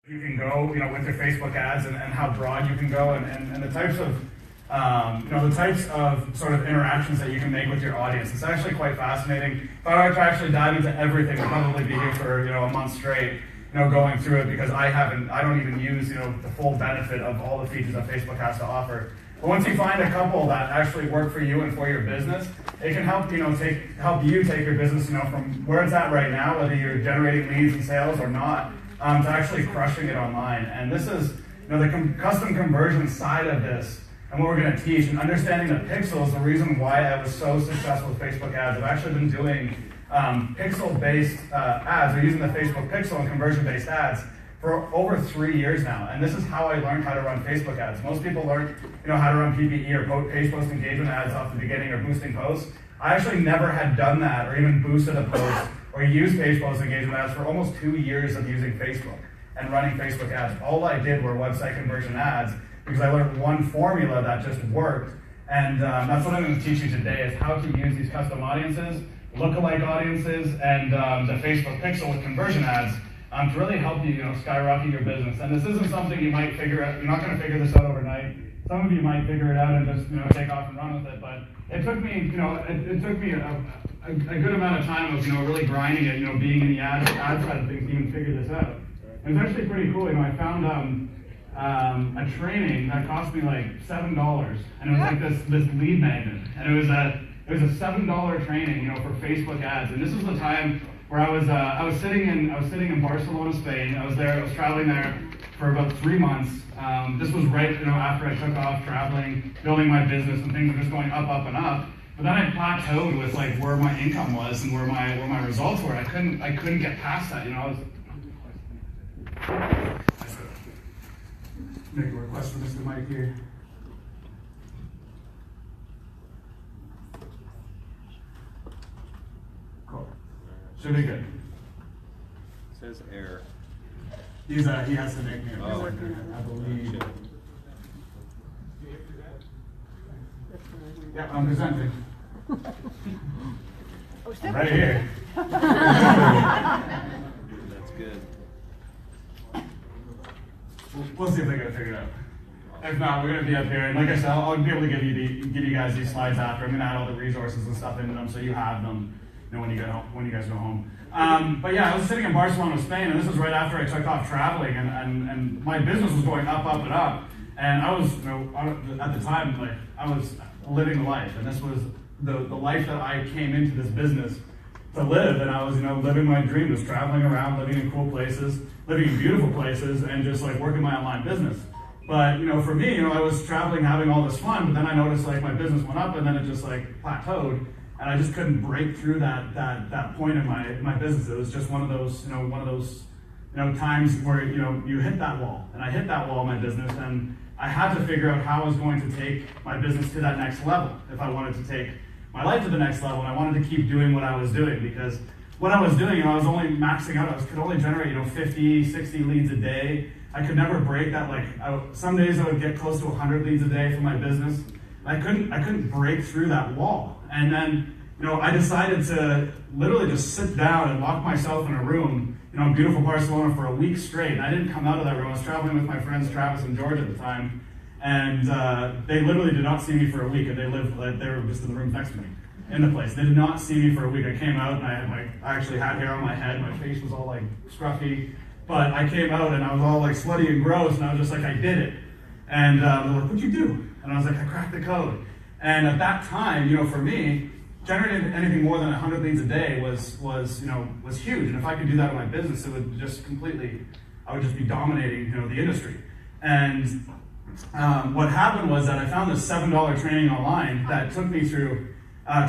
You can go, with your Facebook ads and how broad you can go and the types of, the types of sort of interactions that you can make with your audience. It's actually quite fascinating. If I were to actually dive into everything, we'll probably be here for, a month straight, going through it because I don't even use, the full benefit of all the features that Facebook has to offer. But once you find a couple that actually work for you and for your business, it can help, help you take your business, from where it's at right now, whether you're generating leads and sales or not, to actually crushing it online. And this is, the custom conversion side of this and what we're going to teach. And understanding the pixels, the reason why I was so successful with Facebook ads. I've actually been doing pixel-based ads, or using the Facebook pixel and conversion-based ads for over 3 years now. And this is how I learned how to run Facebook ads. Most people learn, how to run PPE or page post engagement ads off the beginning or boosting posts. I actually never had done that or even boosted a post or used page post engagement ads for almost 2 years of using Facebook and running Facebook ads. All I did were website conversion ads because I learned one formula that just worked. And that's what I'm going to teach you today is how to use these custom audiences, lookalike audiences, and the Facebook pixel with conversion ads to really help you, skyrocket your business. And this isn't something you might figure out. You're not going to figure this out overnight. Some of you might figure it out and just, take off and run with it. But it took me, it took me a good amount of time of, really grinding it, being in the ad side of things to even figure this out. And it's actually pretty cool. I found a training that cost me like $7, and it was like this lead magnet, and it was a $7 training, for Facebook ads. And this was the time where I was sitting in Barcelona, Spain. I was traveling there for about 3 months. This was right, after I took off traveling, building my business, and things were just going up and up. But then I plateaued with like where my income was and where my results were. I couldn't get past that. I was make a request for Mr. Mike here. Cool. Should be good. It says error. He has to make me a I believe. Yeah, I'm presenting. I'm right here. That's good. We'll see if they get it figured out. If not, we're going to be up here, and like I said, I'll be able to give you guys these slides after. I'm going to add all the resources and stuff into them, so you have them, when you guys go home. But yeah, I was sitting in Barcelona, Spain, and this was right after I took off traveling, and my business was going up and up, and I was, at the time, like I was living the life, and this was the life that I came into this business to live, and I was, living my dream, just traveling around, living in cool places, living in beautiful places, and just like working my online business. But, for me, I was traveling, having all this fun, but then I noticed like my business went up and then it just like plateaued, and I just couldn't break through that point in my business. It was just one of those times where, you hit that wall, and I hit that wall in my business, and I had to figure out how I was going to take my business to that next level if I wanted to take my life to the next level, and I wanted to keep doing what I was doing, because what I was doing, I was only maxing out. I could only generate, 50, 60 leads a day. I could never break that. Like some days I would get close to 100 leads a day for my business. I couldn't break through that wall. And then, I decided to literally just sit down and lock myself in a room, in beautiful Barcelona for a week straight. And I didn't come out of that room. I was traveling with my friends Travis and George at the time, and they literally did not see me for a week. And they were just in the room next to me in the place. They did not see me for a week. I came out and I actually had hair on my head. My face was all like scruffy. But I came out and I was all like sweaty and gross, and I was just like, I did it. And they're like, what'd you do? And I was like, I cracked the code. And at that time, for me, generating anything more than 100 leads a day was huge. And if I could do that in my business, it would just I would just be dominating, the industry. And what happened was that I found this $7 training online that took me through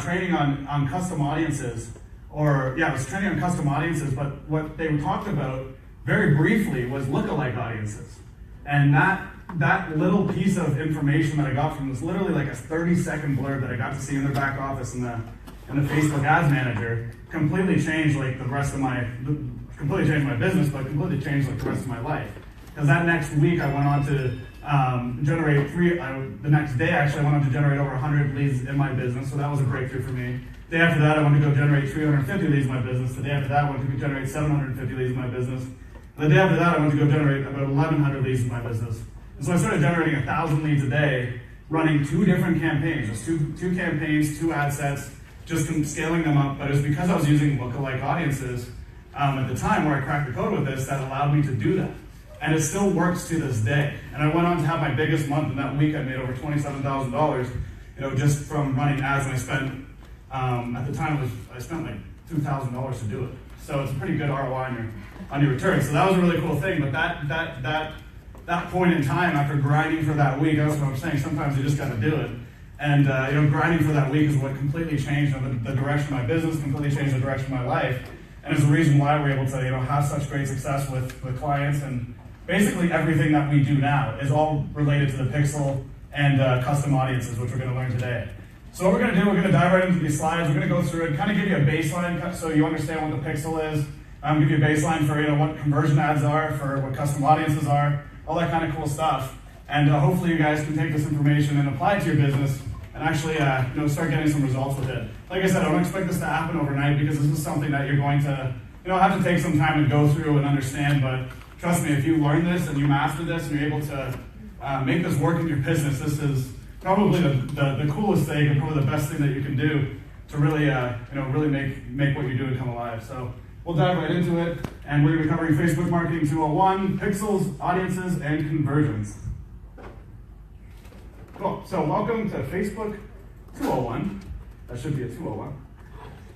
training on custom audiences. It was training on custom audiences, but what they talked about very briefly was lookalike audiences. And that little piece of information that I got from this, literally like a 30-second blurb that I got to see in their back office in the Facebook Ads Manager, completely changed like completely changed my business, but completely changed like the rest of my life. Because that next week I went on to generate the next day actually I went on to generate over 100 leads in my business, so that was a breakthrough for me. The day after that I wanted to go generate 350 leads in my business. The day after that I wanted to generate 750 leads in my business. The day after that, I went to go generate about 1,100 leads in my business. And so I started generating 1,000 leads a day, running 2 different campaigns, just two campaigns, 2 ad sets, just scaling them up. But it was because I was using lookalike audiences at the time where I cracked the code with this that allowed me to do that. And it still works to this day. And I went on to have my biggest month. In that week, I made over $27,000, just from running ads. And I spent, at the time, I spent like $2,000 to do it. So it's a pretty good ROI on your return. So that was a really cool thing. But that point in time, after grinding for that week, that's what I'm saying. Sometimes you just got to do it. And grinding for that week is what completely changed the direction of my business, completely changed the direction of my life. And it's the reason why we're able to have such great success with clients. And basically everything that we do now is all related to the pixel and custom audiences, which we're going to learn today. So what we're going to do, we're going to dive right into these slides. We're going to go through it, kind of give you a baseline so you understand what the pixel is. Give you a baseline for what conversion ads are, for what custom audiences are, all that kind of cool stuff. And hopefully you guys can take this information and apply it to your business and actually start getting some results with it. Like I said, I don't expect this to happen overnight because this is something that you're going to have to take some time to go through and understand. But trust me, if you learn this and you master this and you're able to make this work in your business, this is probably the coolest thing and probably the best thing that you can do to really really make what you're doing come alive. So we'll dive right into it, and we're going to be covering Facebook Marketing 201, pixels, audiences, and conversions. Cool. So welcome to Facebook 201. That should be a 201.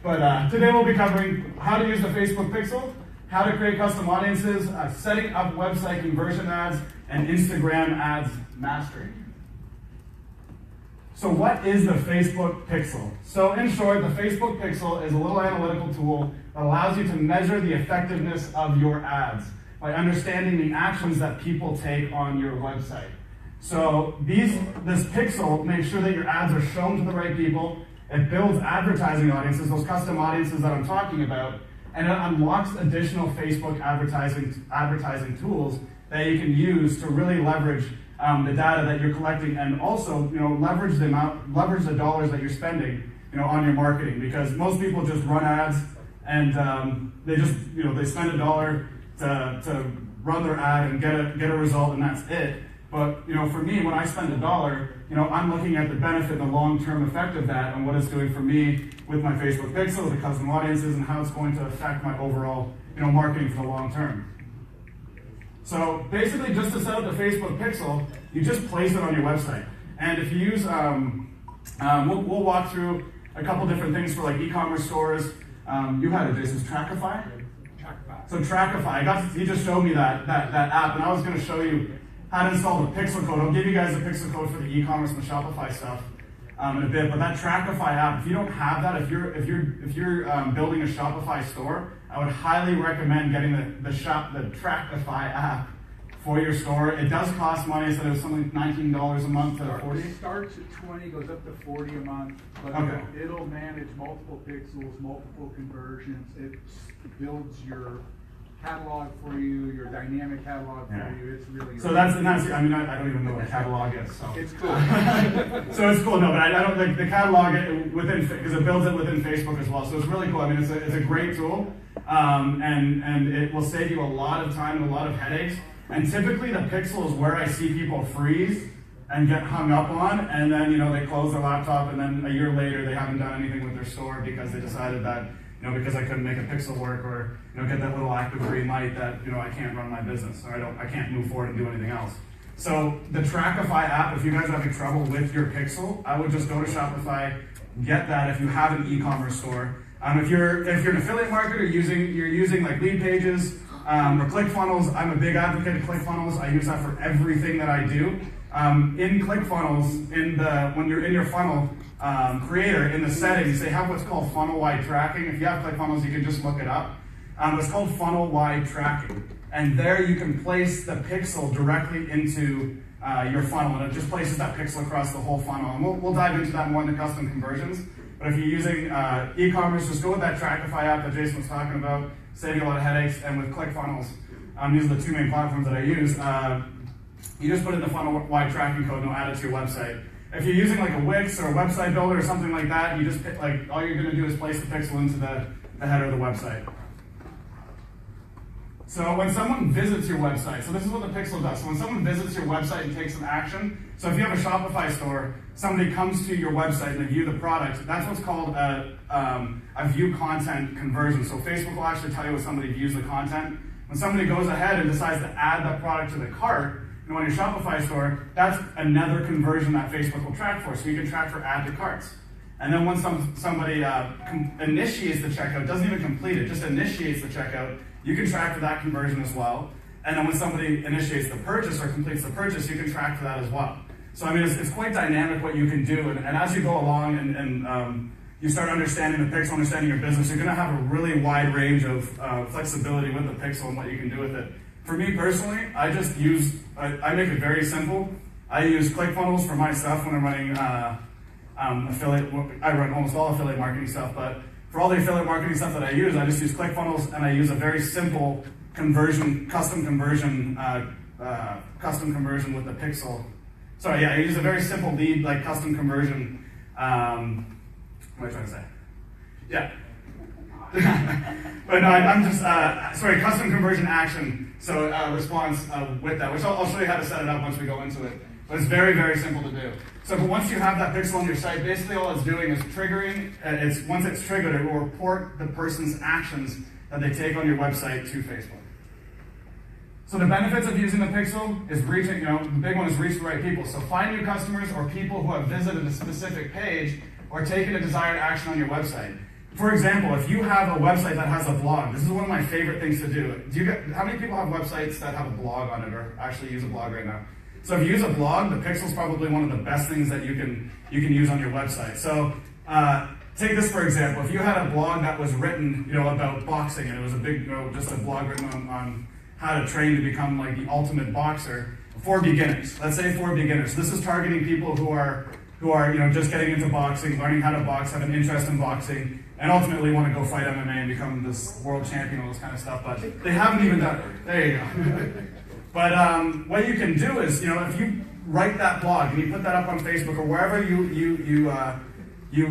But today we'll be covering how to use the Facebook pixel, how to create custom audiences, setting up website conversion ads, and Instagram ads mastery. So what is the Facebook pixel? So in short, the Facebook pixel is a little analytical tool that allows you to measure the effectiveness of your ads by understanding the actions that people take on your website. So this pixel makes sure that your ads are shown to the right people. It builds advertising audiences, those custom audiences that I'm talking about, and it unlocks additional Facebook advertising tools that you can use to really leverage the data that you're collecting, and also leverage the dollars that you're spending on your marketing. Because most people just run ads and they just they spend $1 to run their ad and get a result, and that's it. But for me, when I spend $1, I'm looking at the benefit and the long-term effect of that and what it's doing for me with my Facebook pixel, the custom audiences, and how it's going to affect my overall marketing for the long term. So basically, just to set up the Facebook pixel, you just place it on your website. And if you use, we'll walk through a couple different things for like e-commerce stores. You had it, Jason, Trackify? Trackify. So Trackify, he just showed me that app, and I was going to show you how to install the pixel code. I'll give you guys the pixel code for the e-commerce and the Shopify stuff in a bit. But that Trackify app, if you don't have that, if you're building a Shopify store, I would highly recommend getting the Trackify app for your store. It does cost money. I said it was something like $19 a month to $40. It starts at $20, goes up to $40 a month, but okay. It'll manage multiple pixels, multiple conversions. It builds your catalog for you, your dynamic catalog for you. It's really so that's I don't even know what a catalog is. So it's cool. So it's cool. No, but I don't think the catalog within, because it builds it within Facebook as well. So it's really cool. I mean, it's a great tool, and it will save you a lot of time and a lot of headaches. And typically the pixel is where I see people freeze and get hung up on, and then they close their laptop, and then a year later they haven't done anything with their store because they decided that because I couldn't make a pixel work, or get that little active green light that I can't run my business, or I can't move forward and do anything else. So the Trackify app, if you guys are having trouble with your pixel, I would just go to Shopify, get that if you have an e-commerce store. If you're an affiliate marketer, you're using like lead pages or ClickFunnels. I'm a big advocate of ClickFunnels. I use that for everything that I do. In ClickFunnels, when you're in your funnel creator, in the settings, they have what's called funnel-wide tracking. If you have ClickFunnels, you can just look it up. It's called funnel-wide tracking. And there you can place the pixel directly into your funnel, and it just places that pixel across the whole funnel. And we'll dive into that more in the custom conversions. But if you're using e-commerce, just go with that Trackify app that Jason was talking about, save you a lot of headaches. And with ClickFunnels, these are the 2 main platforms that I use. You just put in the funnel-wide tracking code and it'll add it to your website. If you're using like a Wix or a website builder or something like that, you just all you're going to do is place the pixel into the header of the website. So when someone visits your website, so this is what the pixel does. So when someone visits your website and takes some action, so if you have a Shopify store, somebody comes to your website and they view the product, that's what's called a view content conversion. So Facebook will actually tell you when somebody views the content. When somebody goes ahead and decides to add that product to the cart, on your Shopify store, that's another conversion that Facebook will track for. So you can track for add to carts. And then once somebody initiates the checkout, doesn't even complete it, just initiates the checkout, you can track for that conversion as well. And then when somebody initiates the purchase or completes the purchase, you can track for that as well. So I mean, it's quite dynamic what you can do. And as you go along and you start understanding the pixel, understanding your business, you're gonna have a really wide range of flexibility with the pixel and what you can do with it. For me personally, I just use, I make it very simple. I use ClickFunnels for my stuff when I'm running affiliate. I run almost all affiliate marketing stuff, but for all the affiliate marketing stuff that I just use ClickFunnels, and I use a very simple conversion, custom conversion with the pixel. Sorry, yeah, I use a very simple lead, like custom conversion. What am I trying to say? Yeah. But no, I'm just, sorry, custom conversion action. So response with that, which I'll show you how to set it up once we go into it. But it's very, very simple to do. So but once you have that pixel on your site, basically all it's doing is triggering, once it's triggered, it will report the person's actions that they take on your website to Facebook. So the benefits of using the pixel is reaching, the big one is reach the right people. So find new customers or people who have visited a specific page or taken a desired action on your website. For example, if you have a website that has a blog, this is one of my favorite things to do. How many people have websites that have a blog on it or actually use a blog right now? So if you use a blog, the pixel is probably one of the best things that you can use on your website. So take this for example. If you had a blog that was written, about boxing, and it was a big, just a blog written on how to train to become like the ultimate boxer for beginners. Let's say for beginners. This is targeting people who are just getting into boxing, learning how to box, have an interest in boxing, and ultimately want to go fight MMA and become this world champion, all this kind of stuff. But they haven't even done it. There you go. But what you can do is, if you write that blog and you put that up on Facebook or wherever you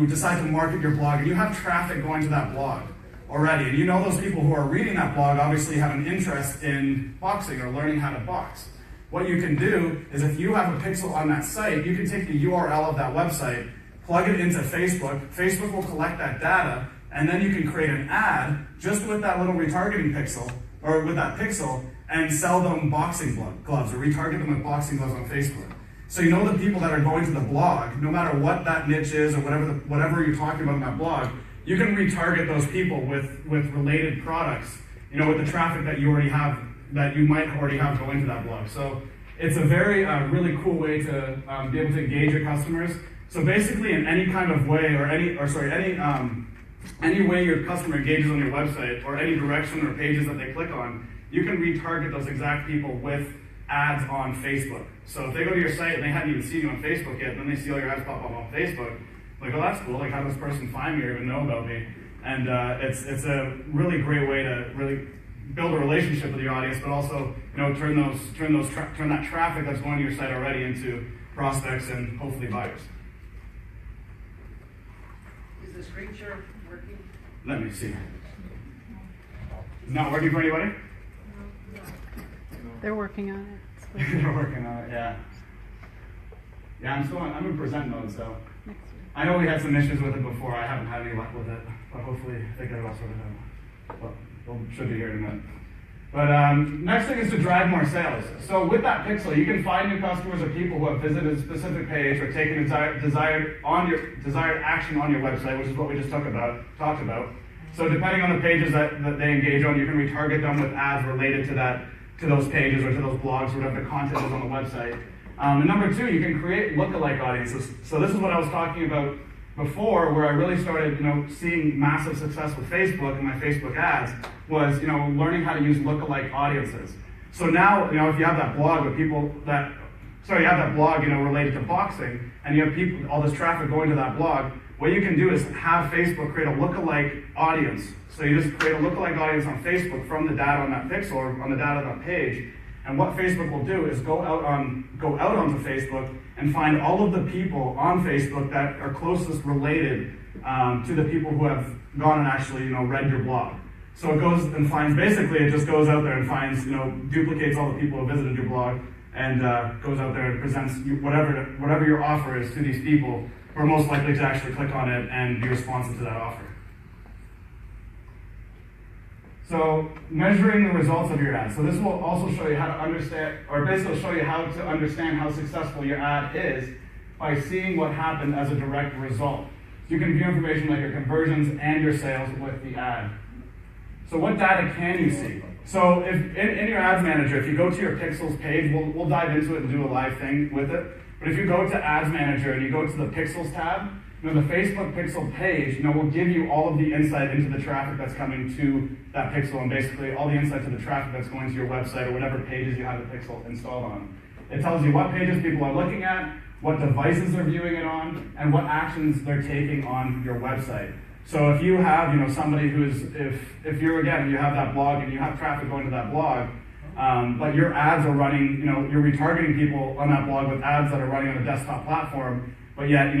decide to market your blog, and you have traffic going to that blog already, and those people who are reading that blog obviously have an interest in boxing or learning how to box. What you can do is if you have a pixel on that site, you can take the URL of that website, plug it into Facebook. Facebook will collect that data, and then you can create an ad just with that little retargeting pixel, or with that pixel, and sell them boxing gloves, or retarget them with boxing gloves on Facebook. So the people that are going to the blog, no matter what that niche is or whatever you're talking about in that blog, you can retarget those people with related products, with the traffic that you already have, that you might already have going to that blog. So it's a very, really cool way to be able to engage your customers. So basically in any kind of way, any way your customer engages on your website, or any direction or pages that they click on, you can retarget those exact people with ads on Facebook. So if they go to your site and they hadn't even seen you on Facebook yet, then they see all your ads pop up on Facebook, like, oh, that's cool, like, how does this person find me or even know about me? And it's a really great way to really build a relationship with your audience, but also, turn that traffic that's going to your site already into prospects and hopefully buyers. Is the screen share working? Let me see. It's not working for anybody? They're working on it. They're working on it, yeah. Yeah, I'm in present mode, so. Next week. I know we had some issues with it before. I haven't had any luck with it, but hopefully they get it all sorted out. Well, should be here in a minute. But next thing is to drive more sales. So with that pixel, you can find new customers or people who have visited a specific page or taken desired action on your website, which is what we just talked about. So depending on the pages that they engage on, you can retarget them with ads related to those pages or to those blogs or whatever the content is on the website. And number two, you can create lookalike audiences. So this is what I was talking about before, where I really started, seeing massive success with Facebook and my Facebook ads, was, learning how to use lookalike audiences. So now, if you have that blog with people that, you have that blog, related to boxing, and you have people, all this traffic going to that blog, what you can do is have Facebook create a lookalike audience. So you just create a lookalike audience on Facebook from the data on that pixel or on the data on that page. And what Facebook will do is go out onto Facebook and find all of the people on Facebook that are closest related to the people who have gone and actually read your blog. So it goes and finds, basically it just goes out there and finds, duplicates all the people who visited your blog and goes out there and presents whatever your offer is to these people who are most likely to actually click on it and be responsive to that offer. So measuring the results of your ad. So this will also show you how to understand, or basically show you how to understand how successful your ad is by seeing what happened as a direct result. So you can view information like your conversions and your sales with the ad. So what data can you see? So if in your ads manager, if you go to your pixels page, we'll dive into it and do a live thing with it. But if you go to ads manager and you go to the pixels tab, the Facebook pixel page, will give you all of the insight into the traffic that's coming to that pixel, and basically all the insight to the traffic that's going to your website or whatever pages you have the pixel installed on. It tells you what pages people are looking at, what devices they're viewing it on, and what actions they're taking on your website. So if you have, somebody who's, if you have that blog and you have traffic going to that blog, but your ads are running, you're retargeting people on that blog with ads that are running on a desktop platform, but yet,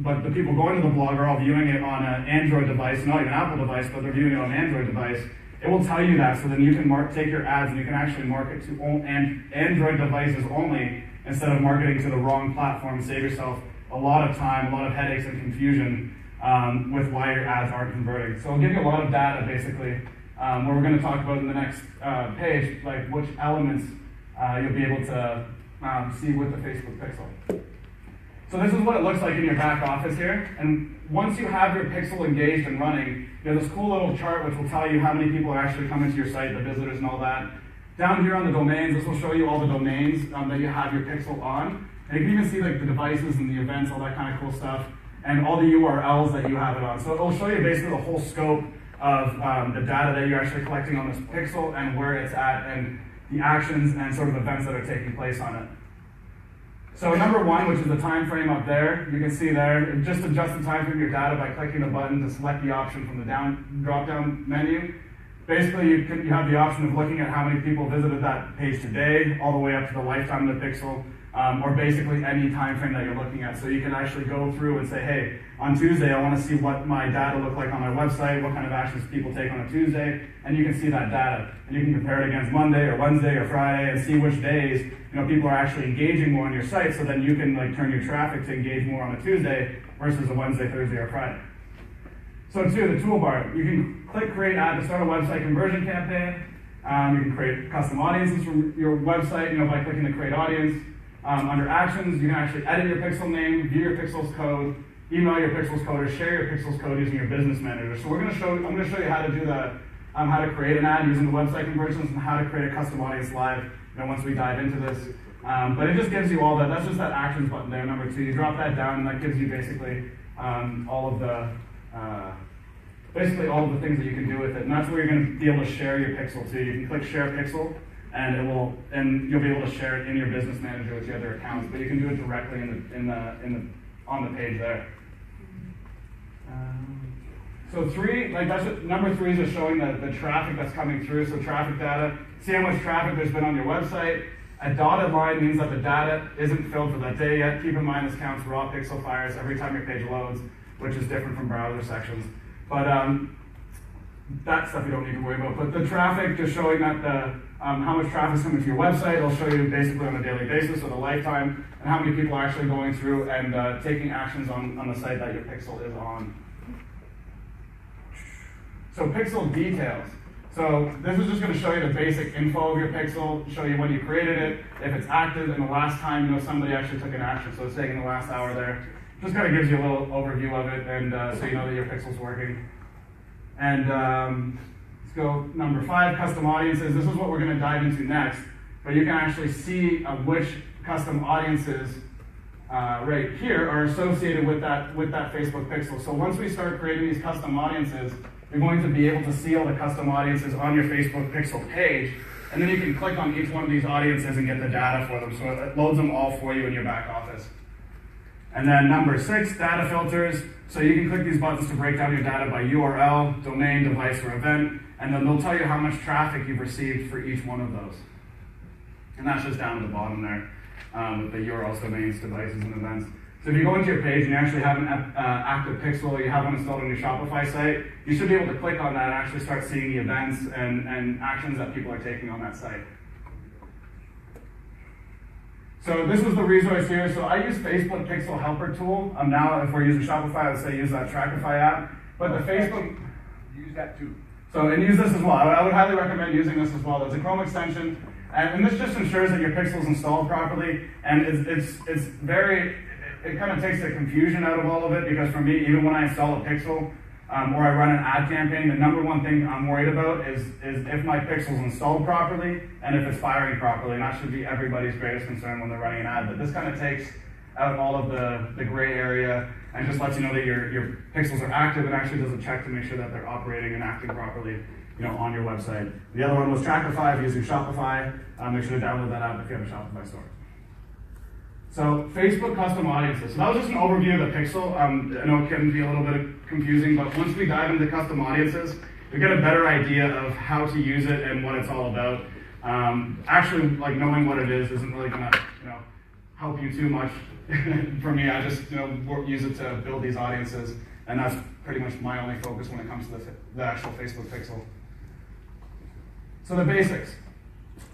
but the people going to the blog are all viewing it on an Android device, not even Apple device, but they're viewing it on an Android device. It will tell you that, so then you can take your ads and you can actually market to Android devices only instead of marketing to the wrong platform and save yourself a lot of time, a lot of headaches and confusion with why your ads aren't converting. So I'll give you a lot of data, basically, where we're going to talk about in the next page, like which elements you'll be able to see with the Facebook pixel. So this is what it looks like in your back office here. And once you have your pixel engaged and running, you have this cool little chart which will tell you how many people are actually coming to your site, the visitors and all that. Down here on the domains, this will show you all the domains that you have your pixel on. And you can even see like the devices and the events, all that kind of cool stuff, and all the URLs that you have it on. So it will show you basically the whole scope of the data that you're actually collecting on this pixel and where it's at and the actions and sort of events that are taking place on it. So number one, which is the time frame up there, you can see there, just adjust the time frame of your data by clicking the button to select the option from the drop-down menu. Basically, you have the option of looking at how many people visited that page today, all the way up to the lifetime of the pixel, or basically any time frame that you're looking at. So you can actually go through and say, hey, on Tuesday, I want to see what my data look like on my website, what kind of actions people take on a Tuesday, and you can see that data. And you can compare it against Monday or Wednesday or Friday and see which days people are actually engaging more on your site, so then you can turn your traffic to engage more on a Tuesday versus a Wednesday, Thursday, or Friday. So two, the toolbar, you can click create ad to start a website conversion campaign. You can create custom audiences from your website by clicking the create audience. Under actions, you can actually edit your pixel name, view your pixels code, email your pixels code, or share your pixels code using your business manager. So I'm going to show you how to do the how to create an ad using the website conversions and how to create a custom audience live. Once we dive into this, but it just gives you all that. That's just that actions button there, number two. You drop that down, and that gives you basically all of the things that you can do with it. And that's where you're going to be able to share your pixel to. You can click share pixel, and you'll be able to share it in your business manager with your other accounts. But you can do it directly on the page there. So number three is just showing the traffic that's coming through. So traffic data, see how much traffic there's been on your website. A dotted line means that the data isn't filled for that day yet. Keep in mind this counts raw pixel fires every time your page loads, which is different from browser sections. But that stuff you don't need to worry about. But the traffic, just showing that how much traffic is coming to your website. It'll show you basically on a daily basis or the lifetime, and how many people are actually going through and taking actions on the site that your pixel is on. So pixel details. So this is just going to show you the basic info of your pixel, show you when you created it, if it's active, and the last time somebody actually took an action. So it's taking the last hour there. Just kind of gives you a little overview of it, and so you know that your pixel's working. And let's go number 5, custom audiences. This is what we're going to dive into next. But you can actually see which custom audiences right here are associated with that Facebook pixel. So once we start creating these custom audiences, you're going to be able to see all the custom audiences on your Facebook pixel page, and then you can click on each one of these audiences and get the data for them. So it loads them all for you in your back office. And then number 6, data filters. So you can click these buttons to break down your data by URL, domain, device, or event, and then they'll tell you how much traffic you've received for each one of those. And that's just down at the bottom there with the URLs, domains, devices, and events. So if you go into your page and you actually have an active pixel, or you have one installed on your Shopify site, you should be able to click on that and actually start seeing the events and actions that people are taking on that site. So this was the resource here. So I use Facebook Pixel Helper tool. Now if we're using Shopify, I would say use that Trackify app. But the Facebook... Use that too. So, and use this as well. I would highly recommend using this as well. There's a Chrome extension, and this just ensures that your pixel's installed properly, and it's very... It kind of takes the confusion out of all of it, because for me, even when I install a pixel, or I run an ad campaign, the number one thing I'm worried about is if my pixel's installed properly and if it's firing properly, and that should be everybody's greatest concern when they're running an ad. But this kind of takes out all of the gray area and just lets you know that your pixels are active, and actually does a check to make sure that they're operating and acting properly, on your website. The other one was Trackify. If you're using Shopify, make sure to download that app if you have a Shopify store. So Facebook custom audiences. So that was just an overview of the pixel. I know it can be a little bit confusing, but once we dive into custom audiences, we get a better idea of how to use it and what it's all about. Actually, like knowing what it is isn't really gonna, help you too much. For me, I just use it to build these audiences, and that's pretty much my only focus when it comes to the actual Facebook pixel. So the basics.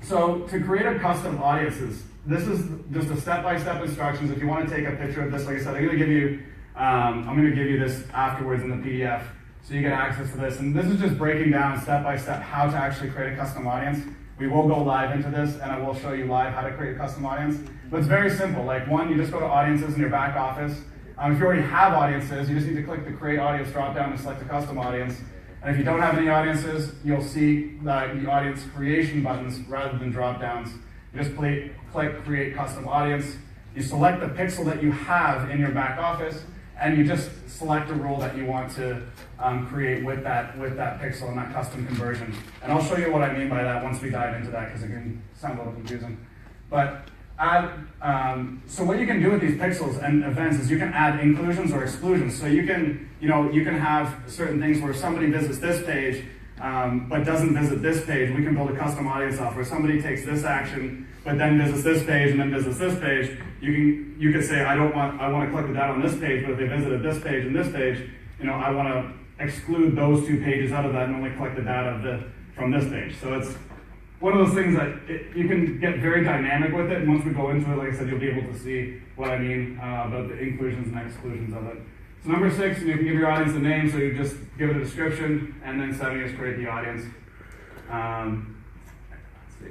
So to create a custom audiences, this is just a step-by-step instructions. If you want to take a picture of this, like I said, I'm going to give you this afterwards in the PDF, so you get access to this. And this is just breaking down step-by-step how to actually create a custom audience. We will go live into this, and I will show you live how to create a custom audience. But it's very simple. Like one, you just go to audiences in your back office. If you already have audiences, you just need to click the Create Audience drop-down and select a custom audience. And if you don't have any audiences, you'll see the audience creation buttons rather than drop-downs. You just click Create Custom Audience. You select the pixel that you have in your back office, and you just select a rule that you want to create with that pixel and that custom conversion. And I'll show you what I mean by that once we dive into that, because it can sound a little confusing. But so what you can do with these pixels and events is you can add inclusions or exclusions. So you can have certain things where somebody visits this page, but doesn't visit this page. We can build a custom audience off where somebody takes this action, but then visits this page and then visits this page. You could say, I want to collect the data on this page, but if they visited this page and this page, I want to exclude those two pages out of that and only collect the data from this page. So it's one of those things that you can get very dynamic with it, and once we go into it, like I said, you'll be able to see what I mean about the inclusions and exclusions of it. So number 6, you can give your audience a name, so you just give it a description, and then 7 is create the audience. Let's see.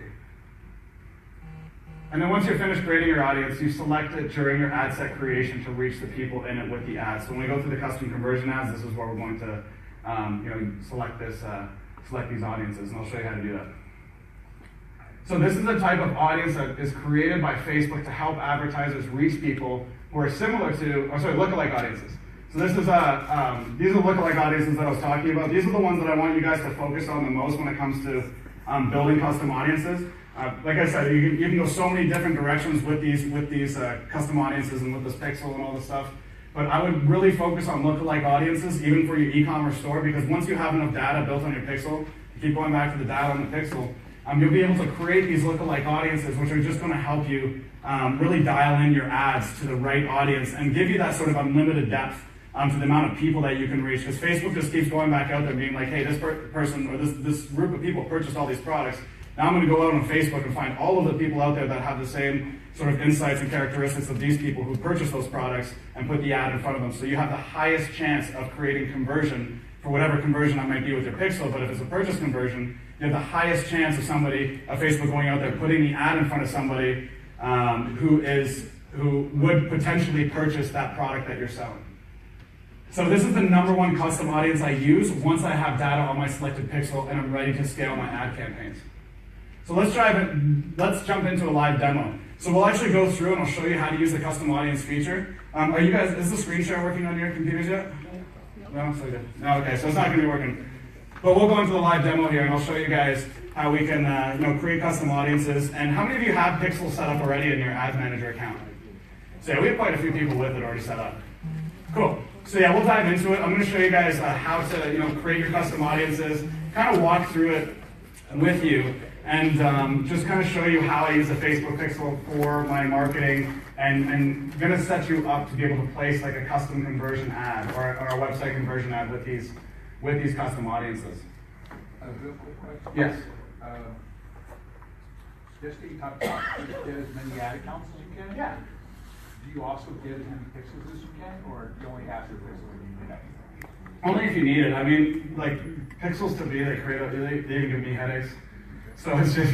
And then once you're finished creating your audience, you select it during your ad set creation to reach the people in it with the ads. So when we go through the custom conversion ads, this is where we're going to select these audiences, and I'll show you how to do that. So this is the type of audience that is created by Facebook to help advertisers reach people who are similar to, lookalike audiences. So this is these are the lookalike audiences that I was talking about. These are the ones that I want you guys to focus on the most when it comes to building custom audiences. Like I said, you can go so many different directions with these custom audiences and with this pixel and all this stuff. But I would really focus on lookalike audiences, even for your e-commerce store, because once you have enough data built on your pixel, you keep going back to the data on the pixel, you'll be able to create these lookalike audiences, which are just going to help you really dial in your ads to the right audience and give you that sort of unlimited depth to the amount of people that you can reach. Because Facebook just keeps going back out there being like, hey, this person or this group of people purchased all these products. Now I'm going to go out on Facebook and find all of the people out there that have the same sort of insights and characteristics of these people who purchased those products and put the ad in front of them. So you have the highest chance of creating conversion for whatever conversion that might be with your pixel. But if it's a purchase conversion, you have the highest chance of Facebook going out there, putting the ad in front of somebody who would potentially purchase that product that you're selling. So this is the #1 custom audience I use once I have data on my selected pixel and I'm ready to scale my ad campaigns. So let's jump into a live demo. So we'll actually go through and I'll show you how to use the custom audience feature. Is the screen share working on your computers yet? No, so good. No, okay, so it's not going to be working. But we'll go into the live demo here, and I'll show you guys how we can create custom audiences. And how many of you have Pixel set up already in your Ads Manager account? So yeah, we have quite a few people with it already set up. Cool. So yeah, we'll dive into it. I'm going to show you guys how to create your custom audiences, kind of walk through it with you. and just kind of show you how I use the Facebook pixel for my marketing, and gonna set you up to be able to place like a custom conversion ad or a website conversion ad with these custom audiences. A real quick question. Yes. Just that you talked about, get as many ad accounts as you can? Yeah. Do you also get as many pixels as you can, or do you only have the pixels when you need it? Only if you need it. I mean, like, pixels to me, they even give me headaches. So it's just,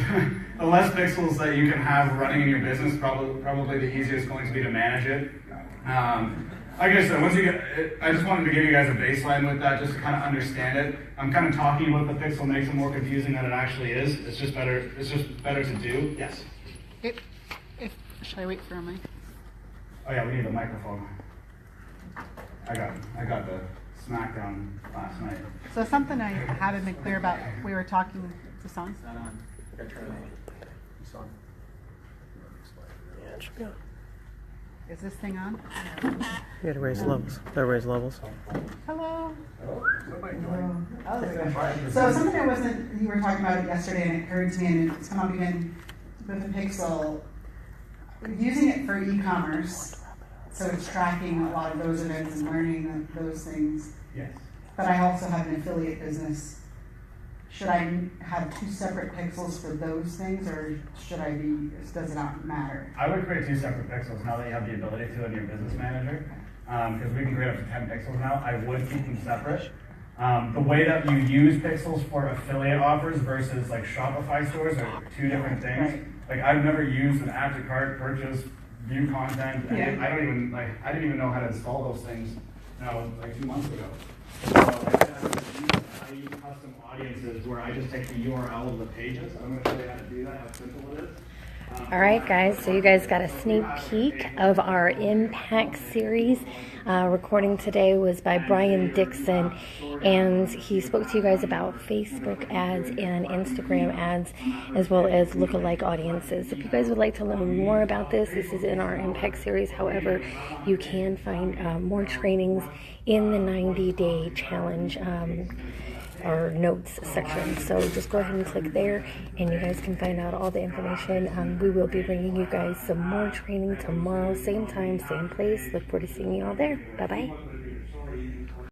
the less pixels that you can have running in your business, probably the easier it's going to be to manage it. Like I said, once you get, I just wanted to give you guys a baseline with that, just to kind of understand it. I'm kind of talking about the pixel makes it more confusing than it actually is. It's just better to do. Yes. Should I wait for a mic? Oh yeah, we need a microphone. I got the smackdown last night. So something I haven't been clear about, we were talking, is this on? Yeah, it should be on. Is this thing on? You gotta raise levels. Gotta raise levels. Hello? Somebody join. Oh, there we go. So something I wasn't, you were talking about it yesterday and it occurred to me, and it's come up again with the Pixel, using it for e-commerce, so it's tracking a lot of those events and learning those things. Yes. But I also have an affiliate business. Should I have two separate pixels for those things, or does it not matter? I would create two separate pixels now that you have the ability to in your business manager, because we can create up to 10 pixels now. I would keep them separate. The way that you use pixels for affiliate offers versus like Shopify stores are two different things. Right. Like I've never used an add to cart, purchase, view content. Yeah. I didn't even know how to install those things, like 2 months ago. So I use custom audiences where I just take the URL of the pages. I'm going to show you how to do that, how simple it is. All right, guys, so you guys got a sneak peek of our Impact series. Recording today was by Brian Dixon, and he spoke to you guys about Facebook ads and Instagram ads, as well as lookalike audiences. If you guys would like to learn more about this is in our Impact series. However, you can find more trainings in the 90-day challenge our notes section. So just go ahead and click there and you guys can find out all the information. We will be bringing you guys some more training tomorrow, same time, same place. Look forward to seeing you all there. Bye bye.